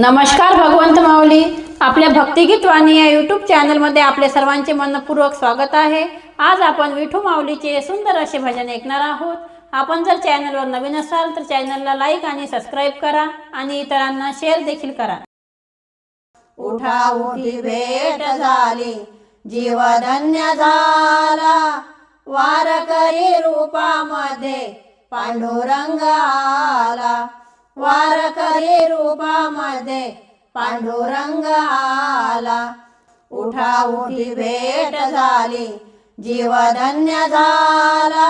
नमस्कार भगवंत माऊली, आपल्या भक्तिगीत वाणी या यूट्यूब चॅनलमध्ये आपले सर्वांचे मनपूर्वक स्वागत आहे। आज आपण विठू माऊलीचे सुंदर असे भजन ऐकणार आहोत। आपण जर चॅनलवर नवीन असाल तर चॅनलला लाईक आणि सबस्क्राइब करा आणि इतरांना शेअर देखील करा। उठा उठी भेट झाली, जीव धन्य झाला, वारकरी रूपामध्ये पांडुरंग आला, वारकरी रूपामध्ये पांडुरंग आला। उठा उठी भेट झाली, जीव धन्य झाला,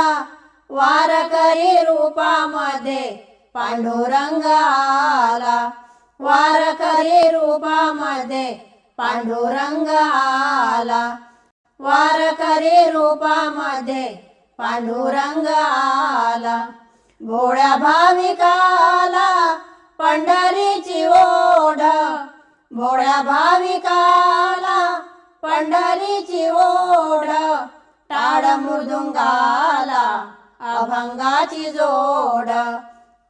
वारकरी रूपामध्ये पांडुरंग आला, वारकरी रूपामध्ये पांडुरंग आला, वारकरी रूपामध्ये पांडुरंग आला। भोळ्या भाविकाला पंढरीची ओढ, भोळ्या भाविकाला पंढरीची ओढ, टाळ मृदुंगाला अभंगाची जोड,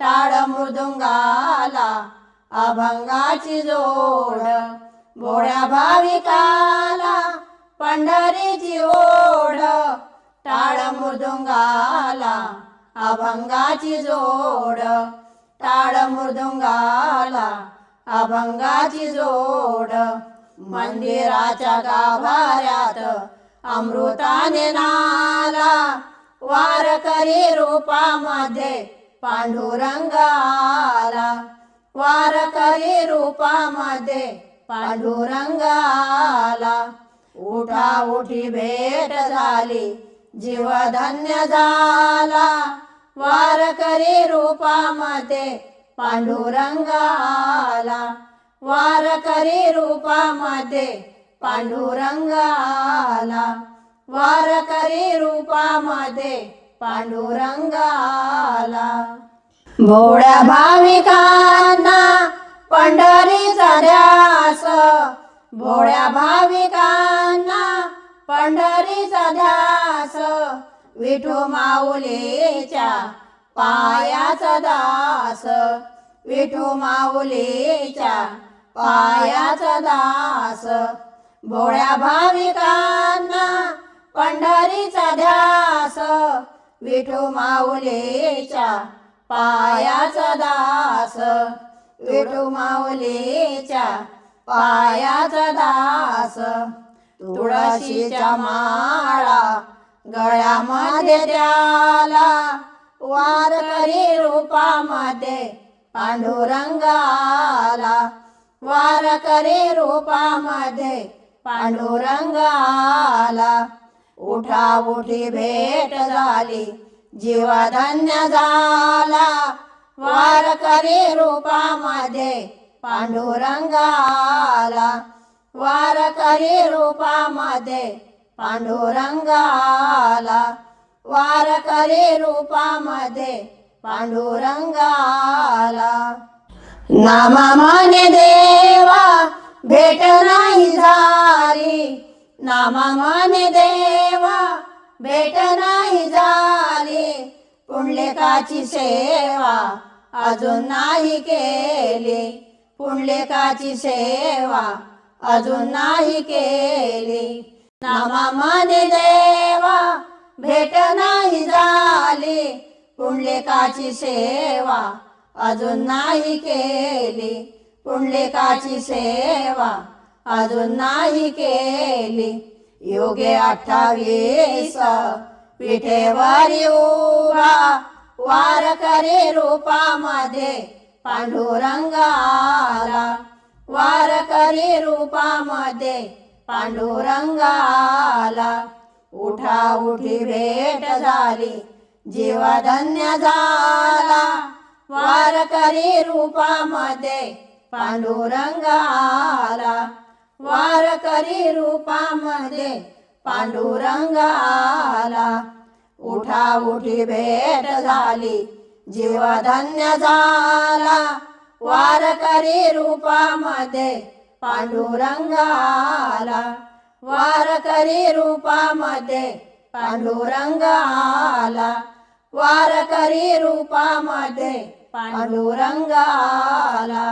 टाळ मृदुंगाला अभंगाची जोड। भोळ्या भाविकाला पंढरीची ओढ, टाळ मृदुंगाला अभंगाची जोड, टाळ मृदुंगाला अभंगाची जोड। मंदिराच्या गाभाऱ्यात अमृताने नाला, वारकरी रूपामध्ये पांडुरंग आला, वारकरी रूपामध्ये पांडुरंग आला। उठा उठी भेट झाली, जीव धन्य झाला, वारकरी रूपामध्ये पांडुरंग आला, वारकरी रूपामध्ये पांडुरंग आला, वारकरी रूपामध्ये पांडुरंग आला। भोळ्या भाविकांना पंढरीचा ध्यास, भोळ्या भाविकांना पंढरीचा ध्यास, विठू माऊलीच्या पायाचा दास, विठू माऊलीच्या पायाचा दास। भोळ्या भाविकांना पंढरीचा ध्यास, विठू माऊलीच्या पायाचा दास, विठू माऊलीच्या पायाचा दास। तुळशीच्या माळा गळ्यामध्ये त्याला, वारकरी रूपामध्ये पांडुरंग आला, वारकरी रूपामध्ये पांडुरंग आला। उठा उठी भेट झाली, जीव धन्य झाला, वारकरी रूपामध्ये पांडुरंग आला, वारकरी रूपामध्ये पांडुरंग आला, वारकरी रूपामध्ये पांडुरंग आला। नामा म्हणे देवा भेट नाही झाली, नामा म्हणे देवा भेट नाही झाली, पुंडलिकाची सेवा अजून नाही केली, पुंडलिकाची सेवा अजून नाही केली। नामा म्हणे देवा भेट नाही झाली, पुंडलिकाची सेवा अजून नाही केली, पुंडलिकाची सेवा अजून नाही केली। योगे 28 विठेवरी उभा, वारकरी रूपामध्ये पांडुरंग आला, वारकरी रूपामध्ये पांडुरंग आला। उठा उठी भेट झाली, जीव धन्य झाला, वारकरी रूपामध्ये पांडुरंग आला, वारकरी रूपामध्ये पांडुरंग आला। उठा उठी भेट झाली, जीव धन्य झाला, वारकरी रूपामध्ये पांडुरंग आला, वारकरी रूपामध्ये पांडुरंग आला, वारकरी रूपामध्ये पांडुरंग आला।